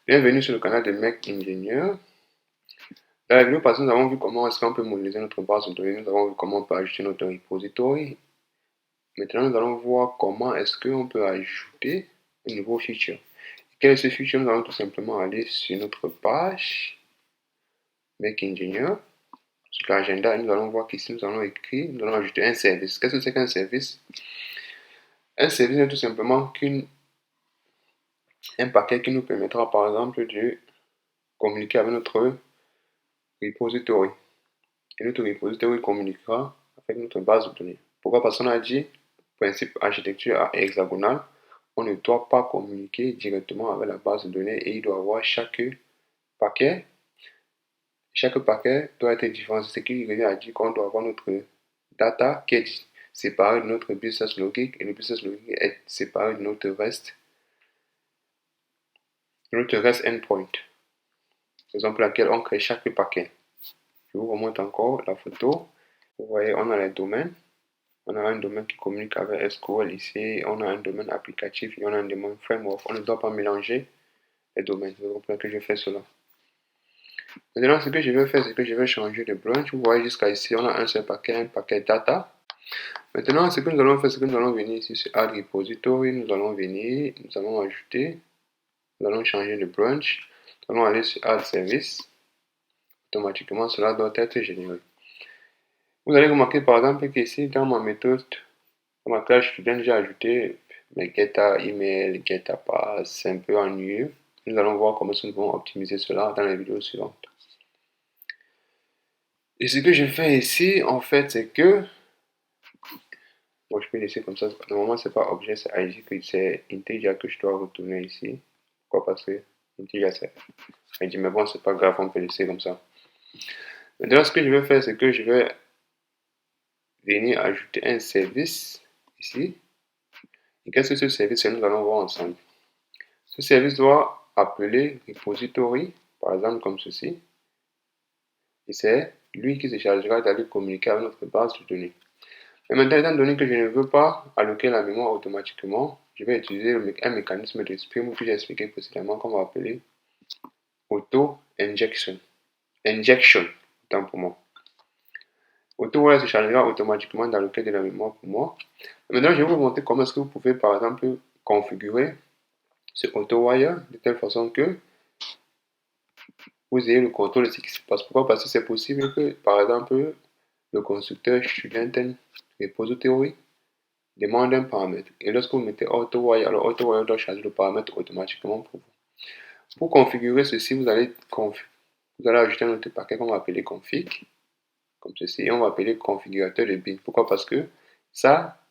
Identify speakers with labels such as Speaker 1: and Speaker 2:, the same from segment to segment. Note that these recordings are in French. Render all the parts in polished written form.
Speaker 1: Bienvenue sur le canal de Mec Ingénieur. Dans la vidéo passée, nous avons vu comment est-ce qu'on peut modéliser notre base de données. Nous avons vu comment on peut ajouter notre repository. Maintenant, nous allons voir comment est-ce qu'on peut ajouter un nouveau feature. Quel est ce feature? Nous allons tout simplement aller sur notre page Mec Ingénieur. Sur l'agenda, nous allons voir qu'ici, nous allons écrire, nous allons ajouter un service. Qu'est-ce que c'est qu'un service? Un service est tout simplement un paquet qui nous permettra, par exemple, de communiquer avec notre repository. Et notre repository communiquera avec notre base de données. Pourquoi? Parce qu'on a dit, principe architecture hexagonale, on ne doit pas communiquer directement avec la base de données et il doit avoir chaque paquet doit être différent. C'est ce qui revient à dire qu'on doit avoir notre data qui est séparé de notre business logic et le business logic est séparé de notre REST endpoint. Raison pour laquelle on crée chaque paquet. Je vous remonte encore la photo. Vous voyez, on a les domaines. On a un domaine qui communique avec SQL ici. On a un domaine applicatif et on a un domaine framework. On ne doit pas mélanger les domaines. C'est pour ça que je fais cela. Maintenant, ce que je vais faire, c'est que je vais changer de branch. Vous voyez, jusqu'à ici, on a un seul paquet, un paquet data. Maintenant, ce que nous allons faire, c'est que nous allons venir ici sur Add Repository. Nous allons venir, nous allons ajouter, nous allons changer de branch. Nous allons aller sur Add Service. Automatiquement, cela doit être généré. Vous allez remarquer par exemple qu'ici, dans ma méthode, dans ma classe student, j'ai ajouté mes getter email, getter pass, c'est un peu ennuyeux. Nous allons voir comment nous pouvons optimiser cela dans les vidéos suivantes. Et ce que je fais ici, en fait, c'est que, bon, je peux laisser comme ça. Normalement, c'est pas objet, c'est IG, c'est integer que je dois retourner ici. Pourquoi? Parce que integer, c'est IG, mais bon, c'est pas grave, on peut laisser comme ça. Maintenant, ce que je vais faire, c'est que je vais venir ajouter un service ici. Et qu'est-ce que ce service? Nous allons voir ensemble. Ce service doit appeler repository, par exemple comme ceci. Et c'est lui qui se chargera d'aller communiquer avec notre base de données. Mais maintenant, étant donné que je ne veux pas alloquer la mémoire automatiquement, je vais utiliser un mécanisme de Spring que j'ai expliqué précédemment qu'on va appeler auto-injection. Injection, autant pour moi. Auto se chargera automatiquement d'alloquer de la mémoire pour moi. Maintenant, je vais vous montrer comment est-ce que vous pouvez, par exemple, configurer ce AutoWire de telle façon que vous ayez le contrôle de ce qui se passe. Pourquoi? Parce que c'est possible que, par exemple, le constructeur student repository demande un paramètre. Et lorsque vous mettez AutoWire, alors AutoWire doit charger le paramètre automatiquement pour vous. Pour configurer ceci, vous allez ajouter un autre paquet qu'on va appeler config, comme ceci, et on va appeler configurateur de bin. Pourquoi? Parce que ça,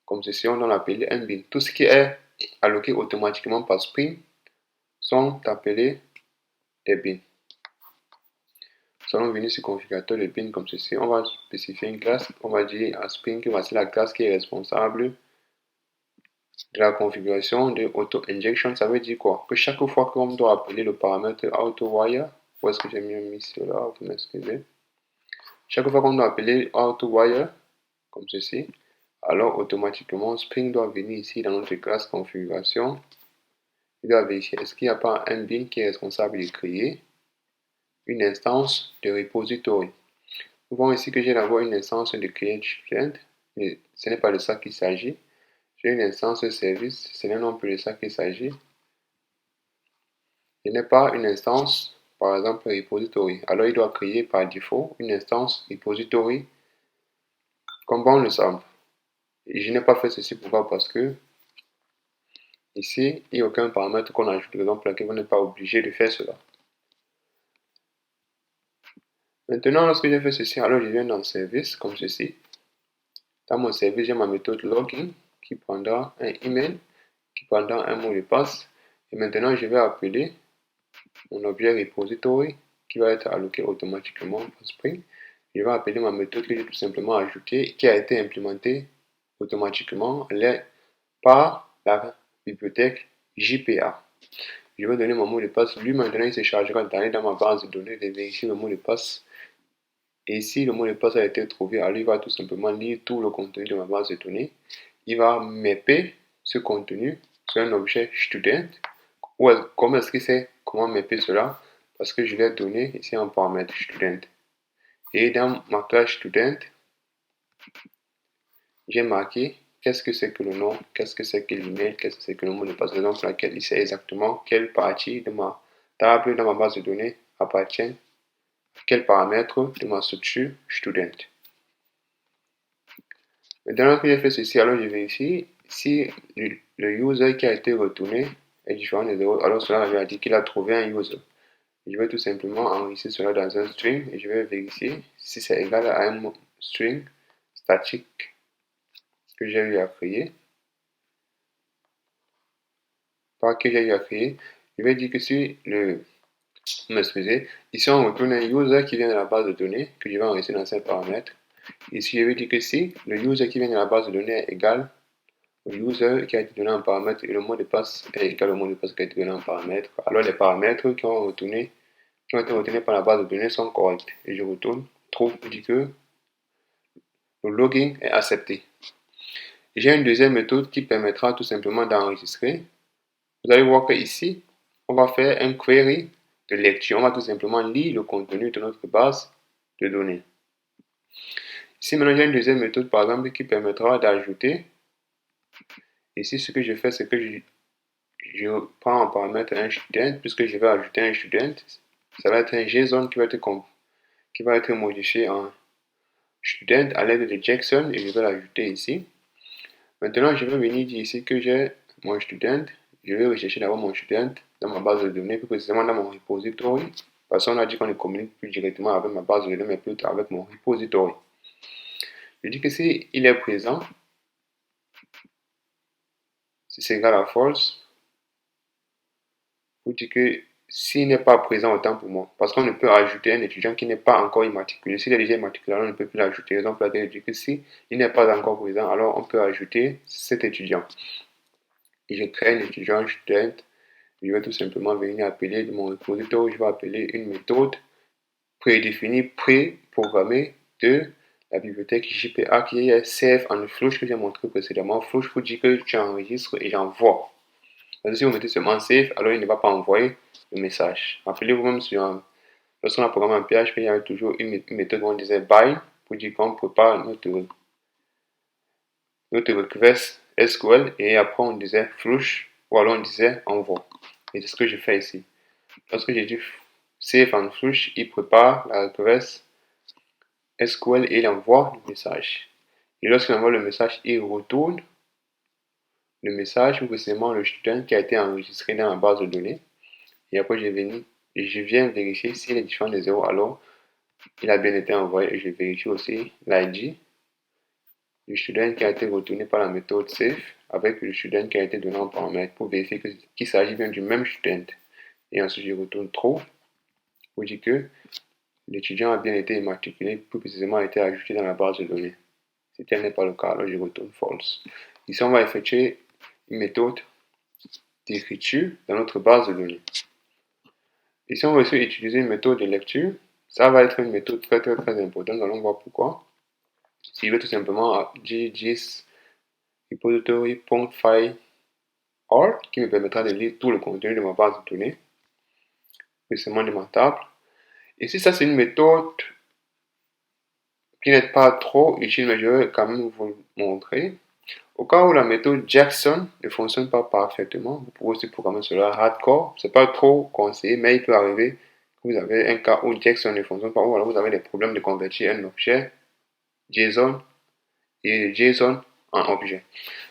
Speaker 1: comme ceci, on doit l'appeler un bin. Tout ce qui est alloqué automatiquement par Spring sont appelés des bins. Nous allons venir sur configurateur de bin comme ceci. On va spécifier une classe. On va dire à Spring que voici la classe qui est responsable de la configuration de auto-injection. Ça veut dire quoi? Que chaque fois qu'on doit appeler le paramètre AutoWire, où est-ce que j'ai mis cela? Vous m'excusez. Chaque fois qu'on doit appeler AutoWire, comme ceci, alors automatiquement Spring doit venir ici dans notre classe configuration. Il doit vérifier est-ce qu'il n'y a pas un bin qui est responsable de créer une instance de repository. Nous voyons ici que j'ai d'abord une instance de create student, mais ce n'est pas de ça qu'il s'agit. J'ai une instance de service, ce n'est non plus de ça qu'il s'agit. Je n'ai pas une instance, par exemple, repository. Alors il doit créer par défaut une instance repository comme on le semble. Et je n'ai pas fait ceci pourquoi? Parce que ici, il n'y a aucun paramètre qu'on ajoute, raison pour laquelle vous n'êtes pas obligé de faire cela. Maintenant, lorsque j'ai fait ceci, alors je viens dans service comme ceci. Dans mon service, j'ai ma méthode login qui prendra un email, qui prendra un mot de passe. Et maintenant, je vais appeler mon objet repository qui va être alloqué automatiquement par Spring. Je vais appeler ma méthode que j'ai tout simplement ajoutée, qui a été implémentée automatiquement par la bibliothèque JPA. Je vais donner mon mot de passe. Lui, maintenant, il se chargera d'aller dans ma base de données, de vérifier le mot de passe. Et si le mot de passe a été trouvé, alors il va tout simplement lire tout le contenu de ma base de données. Il va mapper ce contenu sur un objet student. Comment est-ce qu'il s'est comment mapper cela parce que je l'ai donné ici en paramètre student. Et dans ma classe student, j'ai marqué qu'est-ce que c'est que le nom, qu'est-ce que c'est que l'email, qu'est-ce que c'est que le mot de passe, raison pour laquelle il sait exactement quelle partie de ma table dans ma base de données appartient à quel paramètre de ma structure student. Maintenant que j'ai fait ceci, alors je vérifie si le user qui a été retourné est différent des 0, alors cela veut dire qu'il a trouvé un user. Je vais tout simplement enregistrer cela dans un string et je vais vérifier si c'est égal à un string statique que j'ai eu à créer. Par que j'ai eu à créer, je vais dire que si ici on retourne un user qui vient de la base de données que je vais enregistrer dans ces paramètres. Ici je vais dire que si le user qui vient de la base de données est égal au user qui a été donné en paramètre et le mot de passe est égal au mot de passe qui a été donné en paramètre, alors les paramètres qui ont été retournés par la base de données sont corrects. Et je retourne true pour dire que le login est accepté. J'ai une deuxième méthode qui permettra tout simplement d'enregistrer. Vous allez voir que ici, on va faire un query de lecture. On va tout simplement lire le contenu de notre base de données. Ici, maintenant, j'ai une deuxième méthode, par exemple, qui permettra d'ajouter. Ici, ce que je fais, c'est que je prends en paramètre un student, puisque je vais ajouter un student. Ça va être un JSON qui va être modifié en student à l'aide de Jackson et je vais l'ajouter ici. Maintenant, je vais venir dire ici que j'ai mon student. Je vais rechercher d'abord mon student dans ma base de données, plus précisément dans mon repository. Parce qu'on a dit qu'on ne communique plus directement avec ma base de données, mais plutôt avec mon repository. Je dis que si il est présent, si c'est égal à false, vous dites que s'il n'est pas présent, autant pour moi. Parce qu'on ne peut ajouter un étudiant qui n'est pas encore immatriculé. S'il est déjà immatriculé, on ne peut plus l'ajouter. Raison pour laquelle je dis que si il n'est pas encore présent, alors on peut ajouter cet étudiant. Et je crée un étudiant student. Je vais tout simplement venir appeler de mon repository, je vais appeler une méthode prédéfinie, pré-programmée de la bibliothèque JPA qui est save and flush que j'ai montré précédemment. Flush pour dire que tu enregistres et j'envoie. Si vous mettez seulement save, alors il ne va pas envoyer le message. Rappelez-vous même lorsqu'on a programmé en PHP, il y avait toujours une méthode où on disait bind pour dire qu'on prépare notre request SQL et après on disait flush ou alors on disait envoie. Et c'est ce que je fais ici. Lorsque j'ai dit save and flush, il prépare la request SQL et il envoie le message. Et lorsqu'il envoie le message, il retourne le message ou précisément le student qui a été enregistré dans la base de données. Et après, je viens vérifier s'il est différent de 0, alors il a bien été envoyé et je vérifie aussi l'ID du student qui a été retourné par la méthode save avec le student qui a été donné en paramètre pour vérifier qu'il s'agit bien du même student. Et ensuite, je retourne true pour dire que l'étudiant a bien été immatriculé, plus précisément a été ajouté dans la base de données. Si tel n'est pas le cas, alors je retourne false. Ici, on va effectuer une méthode d'écriture dans notre base de données. Ici, on va aussi utiliser une méthode de lecture. Ça va être une méthode très importante. Nous allons voir pourquoi. Si je vais tout simplement dire gis repository.file qui me permettra de lire tout le contenu de ma base de données, précisément de ma table. Ici, ça c'est une méthode qui n'est pas trop utile, mais je vais quand même vous montrer. Au cas où la méthode Jackson ne fonctionne pas parfaitement, vous pouvez aussi programmer cela hardcore. C'est pas trop conseillé, mais il peut arriver que vous avez un cas où Jackson ne fonctionne pas, ou alors vous avez des problèmes de convertir un objet JSON et JSON en objet.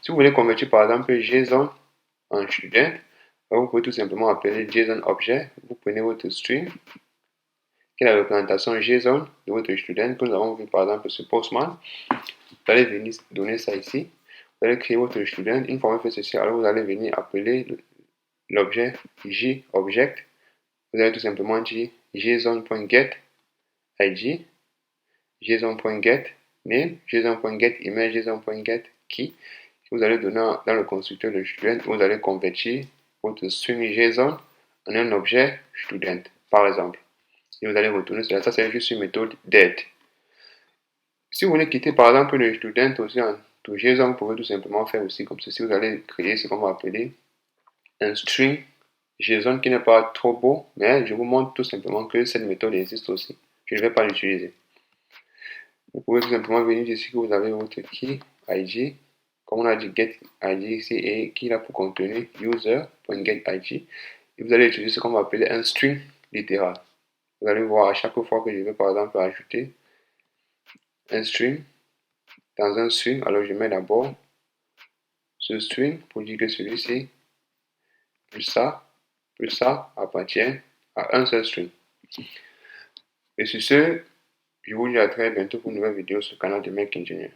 Speaker 1: Si vous voulez convertir par exemple JSON en student, vous pouvez tout simplement appeler JSON objet. Vous prenez votre string, qui est la représentation JSON de votre student, que nous avons vu par exemple sur Postman. Vous allez venir donner ça ici. Vous allez créer votre student. Une fois que vous faites ceci, alors vous allez venir appeler l'objet JObject. Vous allez tout simplement dire JSON.get id, JSON.get name, JSON.get email, JSON.get key. Vous allez donner dans le constructeur de student, vous allez convertir votre string JSON en un objet student, par exemple. Et vous allez retourner cela. Ça, c'est juste une méthode d'aide. Si vous voulez quitter par exemple le student aussi en tout JSON, vous pouvez tout simplement faire aussi comme ceci. Vous allez créer ce qu'on va appeler un string JSON qui n'est pas trop beau, mais je vous montre tout simplement que cette méthode existe aussi. Je ne vais pas l'utiliser. Vous pouvez tout simplement venir ici que vous avez votre key ID. Comme on a dit get ID ici et qui a pour contenu user.getID. Et vous allez utiliser ce qu'on va appeler un string littéral. Vous allez voir à chaque fois que je vais par exemple ajouter un string dans un string, alors je mets d'abord ce string pour dire que celui-ci plus ça appartient à un seul string. Et sur ce, je vous dis à très bientôt pour une nouvelle vidéo sur le canal de Make Engineer.